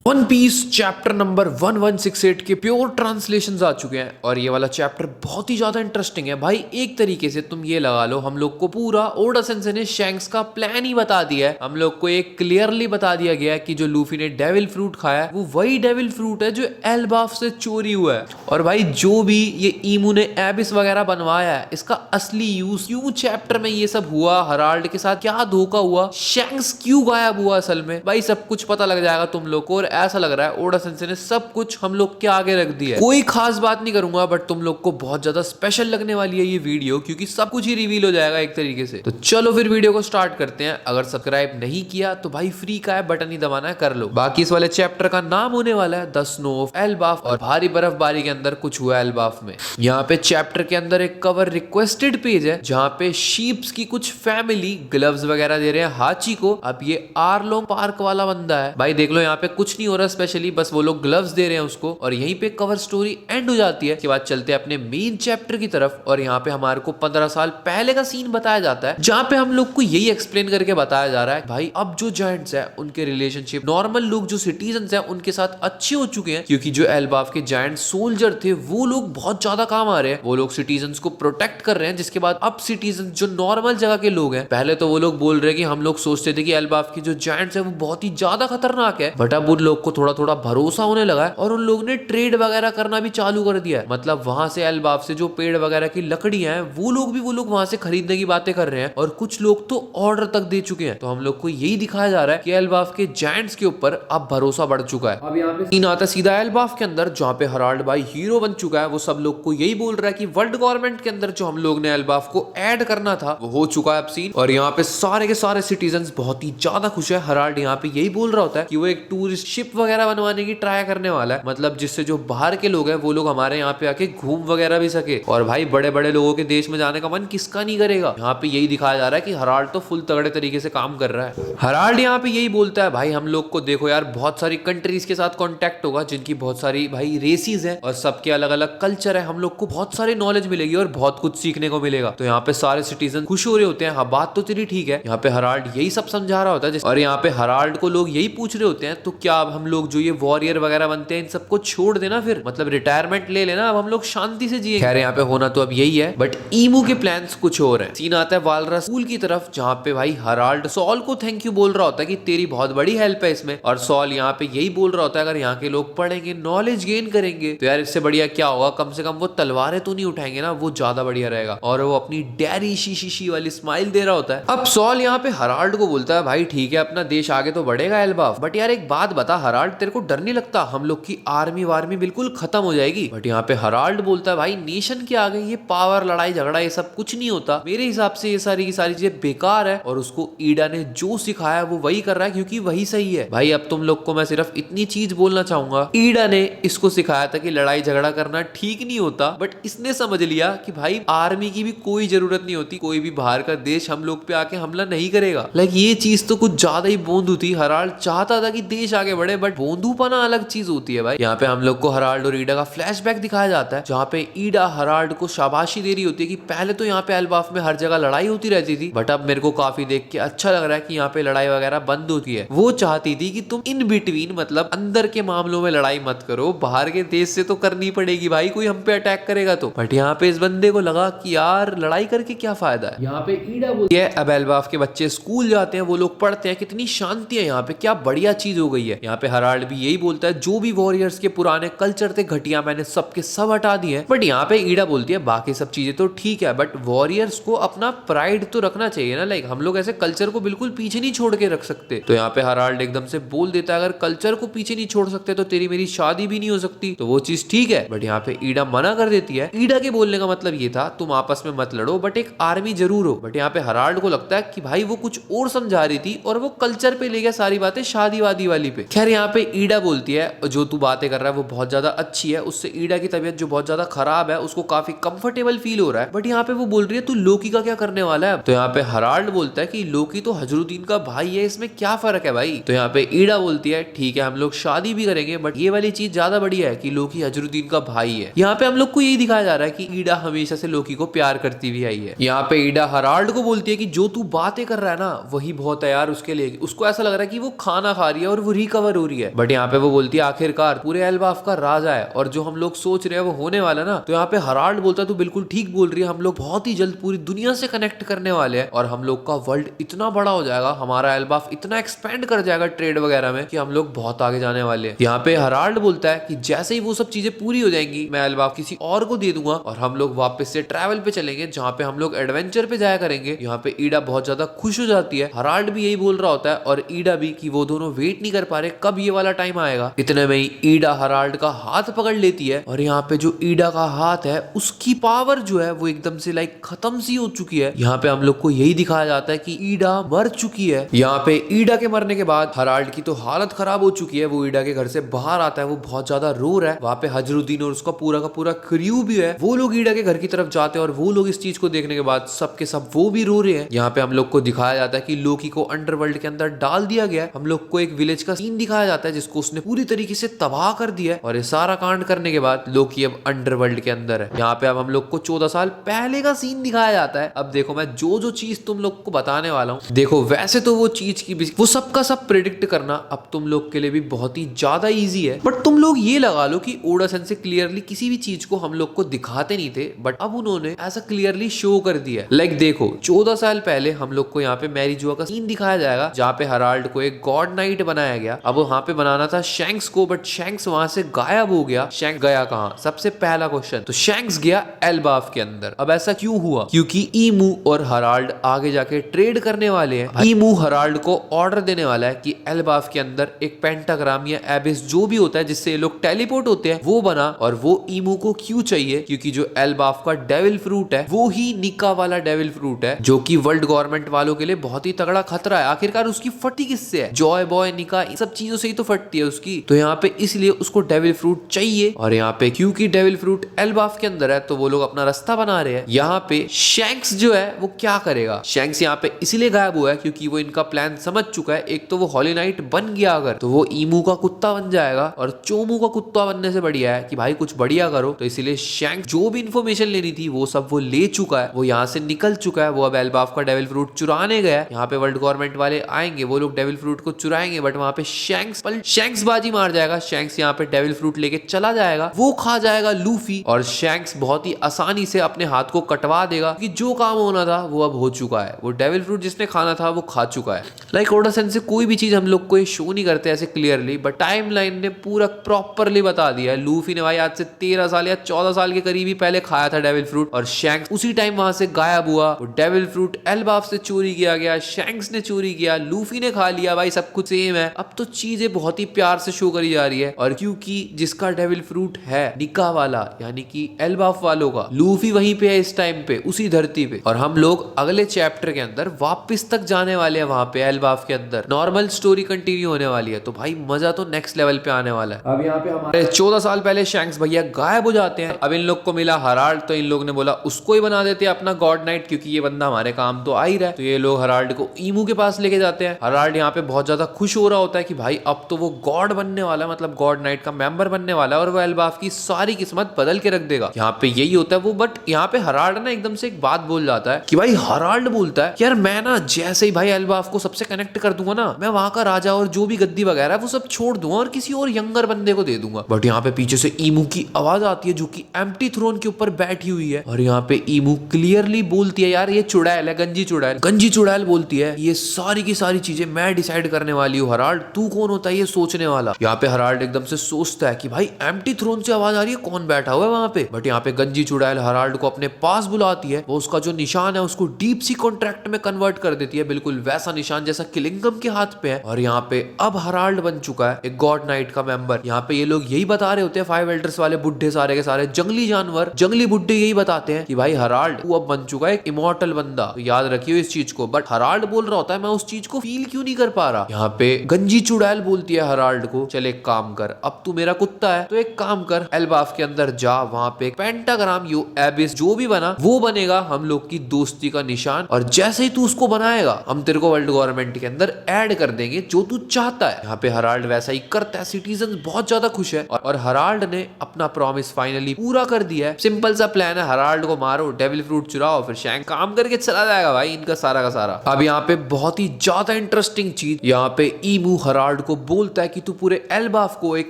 One piece chapter number 1168 के pure translations आ चुके हैं और ये वाला चैप्टर बहुत ही ज्यादा इंटरेस्टिंग है भाई। एक तरीके से तुम ये लगा लो, हम लोग को पूरा ओडा सेंसे ने शैंक्स का प्लान ही बता दिया है। हम लोग को एक क्लियरली बता दिया गया है कि जो लूफी ने डेविल फ्रूट खाया है वो वही डेविल फ्रूट है जो एल्बाफ से चोरी हुआ है। और भाई जो भी ये ईमू ने एबिस वगैरह बनवाया है, इसका असली यूज क्यों चैप्टर में ये सब हुआ, हराल्ड के साथ क्या धोखा हुआ, शैंक्स क्यों गायब हुआ, असल में भाई सब कुछ पता लग जाएगा तुम लोग को। और ऐसा लग रहा है ओडा सेंसे ने सब कुछ हम लोग के आगे रख दिया है। कोई खास बात नहीं करूंगा बट तुम लोग को बहुत ज्यादा स्पेशल लगने वाली है ये वीडियो, क्योंकि सब कुछ ही रिवील हो जाएगा एक तरीके से। तो चलो फिर वीडियो को स्टार्ट करते हैं। अगर सब्सक्राइब नहीं किया तो भाई फ्री का है, बटन ही दबाना है, कर लो। बाकी इस वाले चैप्टर का नाम होने वाला है द स्नो ऑफ एल्बाफ और भारी बर्फबारी के अंदर कुछ हुआ एल्बाफ में। यहाँ पे चैप्टर के अंदर एक कवर रिक्वेस्टेड पेज है जहाँ पे शीप्स की कुछ फैमिली ग्लव्स वगैरह दे रहे हैं हाची को। अब ये आरलोंग पार्क वाला बंदा है भाई, देख लो यहाँ पे कुछ नहीं हो रहा स्पेशली, बस वो लोग ग्लव्स दे रहे हैं उसको। और यहीं पे कवर स्टोरी एंड हो जाती है। इसके बाद चलते हैं अपने मेन चैप्टर की तरफ और यहाँ पे हमारे को 15 साल पहले का सीन बताया जाता है जहाँ पे हम लोग को यही एक्सप्लेन करके बताया जा रहा है भाई अब जो जायंट्स है उनके रिलेशनशिप नॉर्मल लोग जो सिटीजन्स है उनके साथ अच्छे हो चुके हैं, क्योंकि जो एल्बाफ के जायंट सोल्जर थे वो लोग बहुत ज्यादा काम आ रहे हैं। वो लोग सिटीजन्स को प्रोटेक्ट कर रहे हैं। जिसके बाद अब सिटीजन जो नॉर्मल जगह के लोग हैं, पहले तो वो लोग बोल रहे हैं कि हम लोग सोचते थे कि एल्बाफ की जो जायंट्स है वो बहुत ही ज्यादा खतरनाक है, बट अब उन लोग को थोड़ा थोड़ा भरोसा होने लगा है और उन लोग ने ट्रेड वगैरह करना भी चालू कर दिया है। मतलब वहां से एल्बाफ से जो पेड़ वगैरह की लकड़ियां हैं वो लोग वहां से खरीदने की बातें कर रहे हैं और कुछ लोग तो ऑर्डर तक दे चुके हैं। तो हम लोग को यही दिखाया जा रहा है कि एल्बाफ के जायंट्स के ऊपर अब भरोसा बढ़ चुका है। अब यहाँ पे सीन आता है सीधा एल्बाफ के अंदर जहाँ पे हराल्ड भाई हीरो बन चुका है। वो सब लोग को यही बोल रहा है कि वर्ल्ड गवर्नमेंट के अंदर जो हम लोग ने एल्बाफ को ऐड करना था वो हो चुका है अब सीन। और यहाँ पे सारे के सारे सिटीजन बहुत ही ज्यादा खुश है। हराल्ड यहाँ पे यही बोल रहा होता है कि वो एक टूरिस्ट शिप वगैरह बनवाने की ट्राई करने वाला है, मतलब जिससे जो बाहर के लोग हैं वो लोग हमारे यहाँ पे आके घूम वगैरह भी सके। और भाई बड़े बड़े लोगों के देश में जाने का मन किसका नहीं करेगा। यहाँ पे यही दिखाया जा रहा है कि हराल्ड तो फुल तगड़े तरीके से काम कर रहा है। हराल्ड यहाँ पे यही बोलता है भाई हम लोग को देखो यार बहुत सारी कंट्रीज के साथ कांटेक्ट होगा जिनकी बहुत सारी भाई रेसीज है और सबके अलग अलग कल्चर है। हम लोग को बहुत सारी नॉलेज मिलेगी और बहुत कुछ सीखने को मिलेगा। तो यहाँ पे सारे सिटीजन खुश हो रहे होते हैं। हाँ बात तो तेरी ठीक है। यहाँ पे हराल्ड यही सब समझा रहा होता है और यहाँ पे हराल्ड को लोग यही पूछ रहे होते हैं तो क्या अब हम लोग जो ये वॉरियर वगैरह बनते हैं इन सबको छोड़ देना, फिर मतलब रिटायरमेंट ले लेना, अब हम लोग शांति से जिए। खैर यहाँ पे होना तो अब यही है बट ईमू के प्लान्स कुछ और हैं। सीन आता है वालरा स्कूल की तरफ जहाँ पे भाई हराल्ड सॉल को थैंक यू बोल रहा होता है कि तेरी बहुत बड़ी हेल्प है इसमें। और सॉल यहाँ पे यही बोल रहा होता है अगर यहाँ के लोग पढ़ेंगे नॉलेज गेन करेंगे तो यार इससे बढ़िया क्या होगा, कम से कम वो तलवारें तो नहीं उठाएंगे ना, वो ज्यादा बढ़िया रहेगा। और वो अपनी डैरी शी वाली स्माइल दे रहा होता है। अब सॉल यहाँ पे हराल्ड को बोलता है भाई ठीक है अपना देश आगे तो बढ़ेगा एल्बाफ, बट यार एक बात बता हराल्ड तेरे को डर नहीं लगता हम लोग की आर्मी वार्मी बिल्कुल खत्म हो जाएगी। बट यहाँ पे हराल्ड बोलता है भाई नेशन के आगे ये पावर लड़ाई झगड़ा ये सब कुछ नहीं होता। मेरे हिसाब से ये सारी की सारी चीजें बेकार है और उसको ईडा ने जो सिखाया वो वही कर रहा है क्योंकि वही सही है। भाई अब तुम लोग को मैं सिर्फ इतनी चीज बोलना चाहूंगा, ईडा ने इसको सिखाया था कि लड़ाई झगड़ा करना ठीक नहीं होता, बट इसने समझ लिया कि भाई आर्मी की भी कोई जरूरत नहीं होती, कोई भी बाहर का देश हम लोग पे आके हमला नहीं करेगा। लाइक ये चीज तो कुछ ज्यादा ही बोंदू थी। हराल्ड चाहता था कि देश आगे बढ़े बट बोंदूपना अलग चीज होती है भाई। यहाँ पे हम लोग को हराल्ड और ईडा का फ्लैशबैक दिखाया जाता है जहाँ पे ईडा हराल्ड को शाबाशी दे रही होती है कि पहले तो यहाँ पे एल्बाफ में हर जगह लड़ाई होती रहती थी बट अब मेरे को काफी देख के अच्छा लग रहा है कि यहाँ पे लड़ाई वगैरह बंद होती है। वो चाहती थी कि तुम इन बिटवीन मतलब अंदर के मामलों में लड़ाई मत करो, बाहर के देश से तो करनी पड़ेगी भाई, कोई हम पे अटैक करेगा तो। बट यहाँ पे इस बंदे को लगा कि यार लड़ाई करके क्या फायदा है। यहाँ पे ईडा बोलती है अब एल्बाफ के बच्चे स्कूल जाते हैं, वो लोग पढ़ते हैं, कितनी शांति है यहाँ पे, क्या बढ़िया चीज हो गई है। यहाँ पे हराल्ड भी यही बोलता है जो भी वॉरियर्स के पुराने कल्चर थे घटिया मैंने सबके सब हटा दिए। बट यहाँ पे ईडा बोलती है बाकी सब चीजें तो ठीक है बट वॉरियर्स को अपना प्राइड तो रखना चाहिए ना, लाइक हम लोग ऐसे कल्चर को बिल्कुल पीछे नहीं छोड़ के रख सकते। तो यहाँ पे हराल्ड एकदम से बोल देता है अगर कल्चर को पीछे नहीं छोड़ सकते तो तेरी मेरी शादी भी नहीं हो सकती, तो वो चीज ठीक है। बट यहाँ पे ईडा मना कर देती है। ईडा के बोलने का मतलब ये था तुम आपस में मत लड़ो बट एक आर्मी जरूर हो। बट यहाँ पे हराल्ड को लगता है कि भाई वो कुछ और समझा रही थी और वो कल्चर पे ले गया सारी बातें शादी वादी वाली पे। खैर यहाँ पे ईडा बोलती है जो तू बातें कर रहा है वो बहुत ज्यादा अच्छी है, उससे ईडा की तबीयत जो बहुत ज्यादा खराब है उसको काफी कंफर्टेबल फील हो रहा है। बट यहाँ पे वो बोल रही है तू लोकी का क्या करने वाला है। तो यहाँ पे हराल्ड बोलता है कि लोकी तो हजरुद्दीन का भाई है, इसमें क्या फर्क है भाई। तो यहाँ पे ईडा बोलती है ठीक है हम लोग शादी भी करेंगे बट ये वाली चीज ज्यादा बढ़िया है कि लोकी हजरुद्दीन का भाई है। यहाँ पे हम लोग को यही दिखाया जा रहा है कि ईडा हमेशा से लोकी को प्यार करती हुई आई है। यहाँ पे ईडा हराल्ड को बोलती है कि जो तू बातें कर रहा है ना वही बहुत है यार उसके लिए। उसको ऐसा लग रहा है कि वो खाना खा रही है और वो रिकवर हो रही है। बट यहाँ पे वो बोलती है आखिरकार पूरे एल्बाफ का राजा है और जो हम लोग सोच रहे हैं वो होने वाला ना। तो यहाँ पे हराल्ड बोलता है तू बिल्कुल ठीक बोल रही है, हम लोग बहुत ही जल्द पूरी दुनिया से कनेक्ट करने वाले हैं और हम लोग का वर्ल्ड इतना बड़ा हो जाएगा, हमारा एल्बाफ इतना एक्सपेंड कर जाएगा ट्रेड वगैरह में कि हम लोग बहुत आगे जाने वाले हैं। यहाँ पे हराल्ड बोलता है कि जैसे ही वो सब चीजें पूरी हो जाएंगी मैं एल्बाफ किसी और को दे दूंगा और हम लोग वापस से ट्रैवल पे चलेंगे जहाँ पे हम लोग एडवेंचर पे जाया करेंगे। यहाँ पे ईडा बहुत ज्यादा खुश हो जाती है। हराल्ड भी यही बोल रहा होता है और ईडा भी कि वो दोनों वेट नहीं कर पा रहे कब ये वाला टाइम आएगा। इतने में ही ईडा हराल्ड का हाथ पकड़ लेती है और यहाँ पे जो ईडा का हाथ है उसकी पावर जो है वो एकदम से लाइक खत्म सी हो चुकी है। यहाँ पे हम लोग को यही दिखाया जाता है कि ईडा मर चुकी है। यहाँ पे ईडा के मरने के बाद हराल्ड की तो हालत खराब हो चुकी है। वो ईडा के घर से बाहर आता है, वो बहुत ज्यादा रो रहा है। वहाँ पे हजरुद्दीन और उसका पूरा का पूरा क्रू भी है, वो लोग ईडा के घर की तरफ जाते हैं और वो लोग इस चीज को देखने के बाद सबके सब वो भी रो रहे हैं। यहाँ पे हम लोग को दिखाया जाता है कि लोकी को अंडरवर्ल्ड के अंदर डाल दिया गया है। हम लोग को एक विलेज का सीन दिखाया जाता है जिसको उसने पूरी तरीके से तबाह कर दिया है और ये सारा कांड करने के बाद लोकी अब अंडरवर्ल्ड के अंदर है। यहाँ पे अब हम लोग को 14 साल पहले का सीन दिखाया जाता है। अब देखो मैं जो चीज तुम लोग को बताने वाला हूँ, देखो वैसे तो वो चीज की वो सब का सब प्रेडिक्ट करना अब तुम लोग के लिए भी बहुत ही ज्यादा इजी है। बट तुम लोग ये लगा लो कि ओडा सेंसे क्लियरली किसी भी चीज को हम लोग को दिखाते नहीं थे, बट अब उन्होंने ऐसा क्लियरली शो कर दिया है। लाइक देखो 14 साल पहले हम लोग को यहाँ पे मैरी जुआ का सीन दिखाया जाएगा जहाँ पे हराल्ड को एक गॉड नाइट बनाया गया। अब वहाँ पे बनाना था शैंक्स को, बट शैंक्स वहां से गायब हो गया। शैंक्स गया कहाँ? सबसे पहला क्वेश्चन तो शैंक्स गया एल्बाफ के अंदर। अब ऐसा क्यों हुआ? क्योंकि ईमू और हराल्ड आगे जाके ट्रेड करने वाले हैं। ईमू हराल्ड को ऑर्डर देने वाला है कि एल्बाफ के अंदर एक पेंटाग्राम या एबिस जो भी होता है जिससे ये लोग टेलीपोर्ट होते हैं वो बना। और वो ईमू को क्यों चाहिए? क्योंकि जो एल्बाफ का डेविल फ्रूट है वो ही निका वाला डेविल फ्रूट है जो कि वर्ल्ड गवर्नमेंट वालों के लिए बहुत ही तगड़ा खतरा है। आखिरकार उसकी फटी किससे है? जॉय बॉय निका इन सब चीजों से ही तो फटती है उसकी। तो यहाँ पे इसलिए उसको डेविल फ्रूट चाहिए और यहाँ पे क्योंकि डेविल फ्रूट एल्बाफ के अंदर है तो वो लोग अपना रास्ता बना रहे हैं। यहाँ पे शैंक्स जो है वो क्या करेगा? शैंक्स यहाँ पे इसलिए गायब हुआ है क्योंकि वो इनका प्लान समझ चुका है। एक तो वो हॉली नाइट बन गया अगर तो वो ईमू का कुत्ता बन जाएगा और चोमू का कुत्ता बनने से बढ़िया है कि भाई कुछ बढ़िया करो। तो इसीलिए शैंक्स जो भी इंफॉर्मेशन लेनी थी वो सब वो ले चुका है, वो यहाँ से निकल चुका है। वो अब एल्बाफ का डेविल फ्रूट चुराने गया। यहाँ पे वर्ल्ड गवर्नमेंट वाले आएंगे, वो लोग डेविल फ्रूट को चुराएंगे, बट वहां पे शैंक्स बाजी मार जाएगा। शैंक्स यहाँ पे डेविल फ्रूट लेके चला जाएगा, वो खा जाएगा लूफी और शैंक्स बहुत ही आसानी से अपने हाथ को कटवा देगा कि जो काम होना था वो अब हो चुका है। वो डेविल फ्रूट जिसने खाना था वो खा चुका है। लाइक ओडा सेंसे कोई भी चीज हम लोग को शो नहीं करते ऐसे क्लियरली, बट टाइम लाइन ने पूरा प्रॉपरली बता दिया है। लूफी ने भाई आज से 13 साल या 14 साल के करीब ही पहले खाया था डेविल फ्रूट और शैंक्स उसी टाइम वहां से गायब हुआ। वो डेविल फ्रूट एल्बाफ से चोरी किया गया, शैंक्स ने चोरी किया, लूफी ने खा लिया। भाई सब कुछ सेम है। अब तो चीजें बहुत ही प्यार से शो करी जा रही है और क्योंकि जिसका डेविल फ्रूट है निका वाला यानी कि एल्बाफ वालों का, लूफी वहीं पे है इस टाइम पे उसी धरती पे और हम लोग अगले चैप्टर के अंदर वापस तक जाने वाले हैं वहां पे एल्बाफ के अंदर। नॉर्मल स्टोरी कंटिन्यू होने वाली है तो भाई मजा तो नेक्स्ट लेवल पे आने वाला है। अब यहाँ पे हमारे 14 साल पहले शैंक्स भैया गायब हो जाते हैं। अब इन लोग को मिला हराल्ड तो इन लोग ने बोला उसको ही बना देते अपना गॉड नाइट क्योंकि ये बंदा हमारे काम तो आ ही रहा है। तो ये लोग हराल्ड को ईमू के पास लेके जाते हैं। हराल्ड यहाँ पे बहुत ज्यादा खुश हो रहा होता है कि भाई अब तो वो गॉड बनने वाला है, मतलब गॉड नाइट का मेंबर बनने वाला है और वो एल्बाफ की सारी किस्मत बदल के रख देगा। यहाँ पे यही होता है वो, बट यहाँ पे हराल्ड ना एकदम से एक बात बोल जाता है कि भाई हराल्ड बोलता है यार मैं ना जैसे ही भाई एल्बाफ को सबसे कनेक्ट कर दूंगा ना मैं वहां का राजा और जो भी गद्दी वगैरह वो सब छोड़ दूंगा और किसी और यंगर बंदे को दे दूंगा। बट यहाँ पे पीछे से ईमू की आवाज आती है जो कि एम्प्टी थ्रोन के ऊपर बैठी हुई है और यहाँ पे ईमू क्लियरली बोलती है यार ये चुड़ैल है, गंजी चुड़ैल बोलती है ये सारी की सारी चीजें मैं डिसाइड करने वाली हूँ। हराल्ड तू कौन होता है ये सोचने वाला? यहाँ पे हराल्ड एकदम से सोचता है कि भाई एम्प्टी थ्रोन से आवाज आ रही है, कौन बैठा हुआ है वहां पे? बट यहाँ पे गंजी चुड़ैल हराल्ड को अपने पास बुलाती है। वो उसका जो निशान है उसको डीप सी कॉन्ट्रैक्ट में कन्वर्ट कर देती है, बिल्कुल वैसा निशान जैसा किलिंगम के हाथ पे है। और यहाँ पे अब हराल्ड बन चुका है एक गॉड नाइट का मेंबर। यहाँ पे ये लोग यही बता रहे होते हैं, 5 एल्डर्स वाले बुढ़े सारे के सारे जंगली जानवर जंगली बुढ़े यही बताते हैं कि भाई हराल्ड वो अब बन चुका है एक इमॉर्टल बंदा। तो याद रखियो इस चीज को। बट हराल्ड बोल रहा होता है मैं उस चीज को फील क्यों नहीं कर पा रहा। यहाँ पे गंजी चुड़ैल बोलती है हराल्ड को चल एक काम कर, अब तू मेरा कुत्ता है तो एक काम कर एल्बाफ के अंदर जा, वहां पे एक पेंटाग्राम यू एबिस जो भी बना वो बनेगा हम लोग की दोस्ती का निशान और जैसे ही तू उसको बनाएगा हम तेरे को वर्ल्ड गवर्नमेंट के अंदर ऐड कर देंगे जो तू चाहता है। यहाँ पे हराल्ड वैसा ही करता है। सिटीजन बहुत बहुत ज्यादा खुश है और हराल्ड ने अपना प्रॉमिस फाइनली पूरा कर दिया है। सिंपल सा प्लान है, हराल्ड को मारो, डेविल फ्रूट चुराओ, फिर शैंक काम करके चला जाएगा भाई इनका सारा का सारा। अब यहाँ पे बहुत ही ज्यादा इंटरेस्टिंग चीज, यहाँ पे ईमू हराल्ड को बोलता है कि तू पूरे एल्बाफ को एक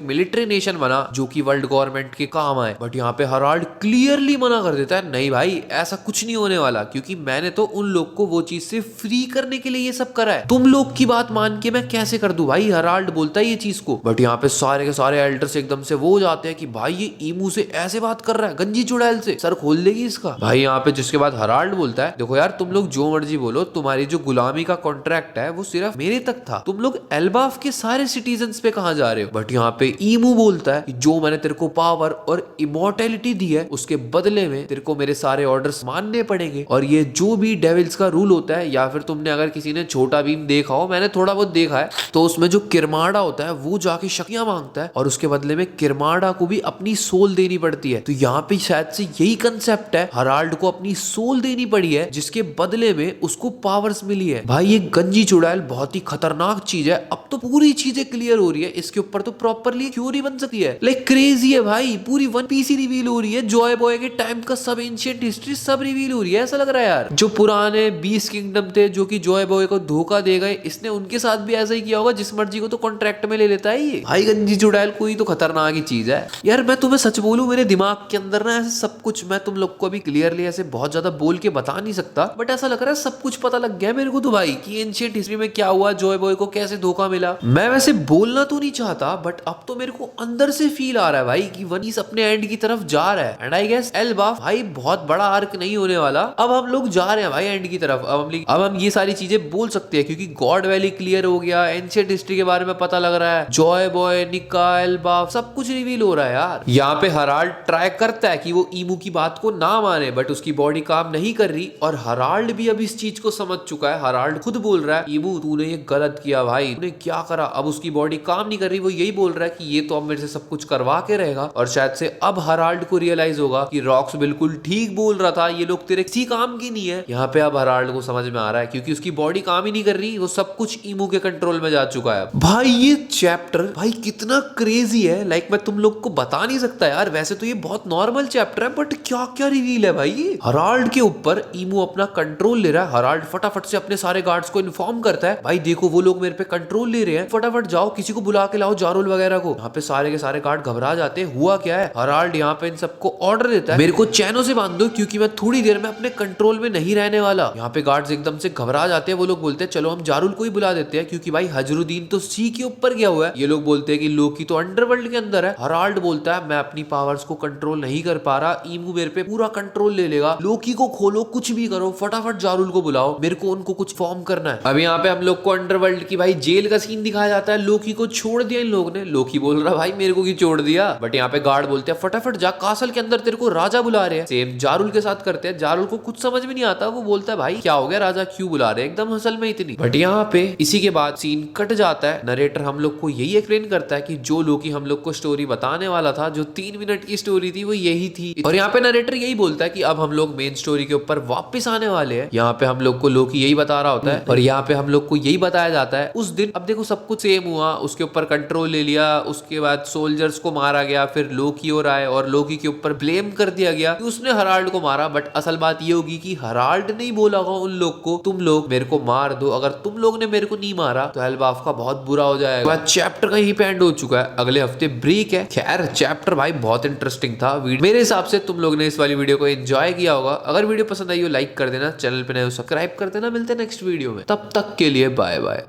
मिलिट्री नेशन बना जो कि वर्ल्ड गवर्नमेंट के काम आए। बट यहाँ पे हराल्ड क्लियरली मना कर देता है, नहीं भाई ऐसा कुछ नहीं होने वाला, क्योंकि मैंने तो उन लोग को वो चीज से फ्री करने के लिए ये सब करा है, तुम लोग की बात मान के मैं कैसे कर दूं भाई। हराल्ड बोलता है ये चीज को। बट यहाँ पे सारे के सारे एल्डर्स एकदम से वो हो जाते हैं कि भाई ये ईमू से ऐसे बात कर रहा है, गंजी चुड़ैल से सर खोल देगी इसका भाई। यहाँ पे जिसके बाद हराल्ड बोलता है, देखो यार तुम लोग जो मर्जी बोलो, तुम्हारी जो गुलामी का कॉन्ट्रैक्ट है वो सिर्फ मेरे तक था, तुम लोग एल्बाफ के सारे सिटीजन्स पे कहां जा रहे हो। बट यहाँ पे ईमू बोलता है कि जो मैंने तेरे को पावर और इमोर्टैलिटी दी है उसके बदले में तेरे को मेरे सारे ऑर्डर्स मानने पड़ेंगे, और ये जो भी डेविल्स का रूल होता है, या फिर तुमने अगर किसी ने छोटा भीम देखा हो, मैंने थोड़ा बहुत देखा है, तो उसमें जो किरमाड़ा होता है वो जाके शक्तियां मांगता है और उसके बदले में किरमाड़ा को भी अपनी सोल देनी पड़ती है। तो यहाँ पे शायद से यही कंसेप्ट है, हराल्ड को अपनी सोल देनी पड़ी है जिसके बदले में उसको पावर्स मिली है। भाई ये गंजी चुड़ैल बहुत ही खतरनाक चीज है। अब तो पूरी चीजें क्लियर हो रही है, इसके ऊपर तो प्रॉपरली थ्योरी बन सकती है। लाइक क्रेजी है भाई, पूरी वन पीस ही रिवील हो रही है, जॉय बॉय के टाइम का सब एंशिएंट हिस्ट्री सब रिवील हो रही है। ऐसा लग रहा है यार जो पुराने 20 किंगडम थे जो कि जॉय बॉय को धोखा दे गए, इसने उनके साथ भी ऐसा ही किया होगा, जिस मर्जी को तो कॉन्ट्रैक्ट में ले लेता है ये। भाई गंजी चुड़ैल कोई तो खतरनाक ही चीज है यार। मैं तुम्हें सच बोलूं, मेरे दिमाग के अंदर ना ऐसे सब कुछ, मैं तुम लोग को अभी क्लियरली ऐसे बहुत ज्यादा बोल के बता नहीं सकता, बट ऐसा लग रहा है सब कुछ पता लग गया मेरे को तो भाई, कि एंशिएंट हिस्ट्री में क्या हुआ, जॉय बॉय को कैसे धोखा मिला। मैं वैसे बोलना तो नहीं चाहता, बट अब तो मेरे को अंदर से फील आ रहा है भाई कि वन पीस अपने एंड की तरफ जा रहा है। एंड आई गेस एल्बाफ भाई बहुत बड़ा आर्क नहीं होने वाला, अब हम लोग जा रहे हैं भाई एंड की तरफ। अब हम ये सारी चीजें बोल सकते हैं क्योंकि गॉड वैली क्लियर हो गया, एंशिएंट हिस्ट्री के बारे में पता लग रहा है, जॉय बॉय, निका, एल्बाफ सब कुछ रिवील हो रहा है यार। यहाँ पे हराल्ड ट्राई करता है कि वो ईमू की बात को ना माने, बट उसकी बॉडी काम नहीं कर रही, और हराल्ड भी अब इस चीज को समझ चुका है। हराल्ड खुद बोल रहा है, ईमू तूने ये गलत किया भाई, तूने क्या करा। अब उसकी बॉडी काम नहीं कर रही, वो यही बोल रहा है कि ये तो अब मेरे से सब कुछ करवा के रहेगा। और शायद से अब हराल्ड को रियलाइज होगा कि रॉक्स बिल्कुल ठीक बोल रहा था, ये लोग तेरे किसी काम की नहीं है। यहाँ पे अब हराल्ड को समझ में आ रहा है, क्योंकि उसकी बॉडी काम ही नहीं कर रही, वो सब कुछ ईमू के कंट्रोल में जा चुका है। भाई ये चैप्टर भाई कितना क्रेजी है, लाइक मैं तुम लोग को बता नहीं सकता यार। वैसे तो ये बहुत नॉर्मल चैप्टर है, बट क्या क्या रिवील है भाई ये। हराल्ड के ऊपर ईमू अपना कंट्रोल ले रहा है। हराल्ड फटाफट से अपने सारे गार्ड्स को इन्फॉर्म करता है, भाई देखो वो लोग मेरे पे कंट्रोल ले रहे हैं, फटाफट जाओ किसी को बुला के लाओ, जारुल वगैरह को। यहाँ पे सारे के सारे गार्ड घबरा जाते हैं, हुआ क्या है। हराल्ड यहाँ पे इन सबको ऑर्डर देता है, मेरे को चैनों से बांध दो क्योंकि मैं थोड़ी देर में अपने कंट्रोल में नहीं रहने वाला। यहाँ पे गार्ड्स एकदम से घबरा जाते हैं, वो लोग बोलते हैं चलो हम जारुल को ही बुला देते हैं, क्योंकि भाई हजरुद्दीन तो सी के ऊपर गया हुआ है। ये लोग बोलते हैं कि लोकी तो अंडरवर्ल्ड के अंदर है। हराल्ड बोलता है मैं अपनी पावर्स को कंट्रोल नहीं कर पा रहा, ईमू मेरे पे पूरा कंट्रोल ले लेगा, लोकी को खोलो, कुछ भी करो, फटाफट जारुल को बुलाओ, मेरे को उनको कुछ फॉर्म करना है। अब यहाँ पे हम लोग को अंडरवर्ल्ड की भाई जेल का सीन दिखाया जाता है। लोकी को छोड़ दिया इन लोगों ने। लोकी बोल रहा भाई मेरे को क्यों छोड़ दिया, बट यहाँ पे गार्ड बोलते हैं फटाफट जा, कासल के अंदर तेरे को राजा बुला रहे हैं। सेम जारुल के साथ करते हैं। जारुल को कुछ समझ में नहीं आता, वो बोलता है भाई क्या हो गया, राजा क्यों बुला रहे हैं, एकदम असल में इतनी। बट यहाँ पे इसी के बाद सीन कट जाता है। नरेटर हम लोग को यही एक्सप्लेन करता है कि जो लोकी हम लोग को स्टोरी बताने वाला था, जो 3 मिनट की स्टोरी थी, वो यही थी। और यहाँ पे नरेटर यही बोलता है कि अब हम लोग मेन स्टोरी के ऊपर वापस आने वाले हैं। यहाँ पे हम लोग को लोकी यही बता रहा होता है, और यहाँ पे हम लोग को यही बताया जाता है उस दिन। अब देखो सब कुछ सेम हुआ, उसके ऊपर कंट्रोल ले लिया, उसके बाद सोल्जर्स को मारा गया, फिर लोकी और आए और लोकी के ऊपर ब्लेम कर दिया गया कि उसने हराल्ड को मारा। बट असल बात ये होगी कि हराल्ड नहीं बोला होगा उन लोग को तुम लोग मेरे को मार दो, अगर तुम लोग ने मेरे को नहीं मारा तो एल्बाफ का बहुत बुरा हो जाएगा। चैप्टर का यही पे एंड हो चुका है, अगले हफ्ते ब्रेक है। खैर चैप्टर भाई बहुत इंटरेस्टिंग था। मेरे हिसाब से तुम लोग ने इस वाली वीडियो को एंजॉय किया होगा। अगर वीडियो पसंद आई हो लाइक कर देना, चैनल पे नए हो सब्सक्राइब कर देना। मिलते हैं नेक्स्ट वीडियो में, तब तक के लिए बाय बाय।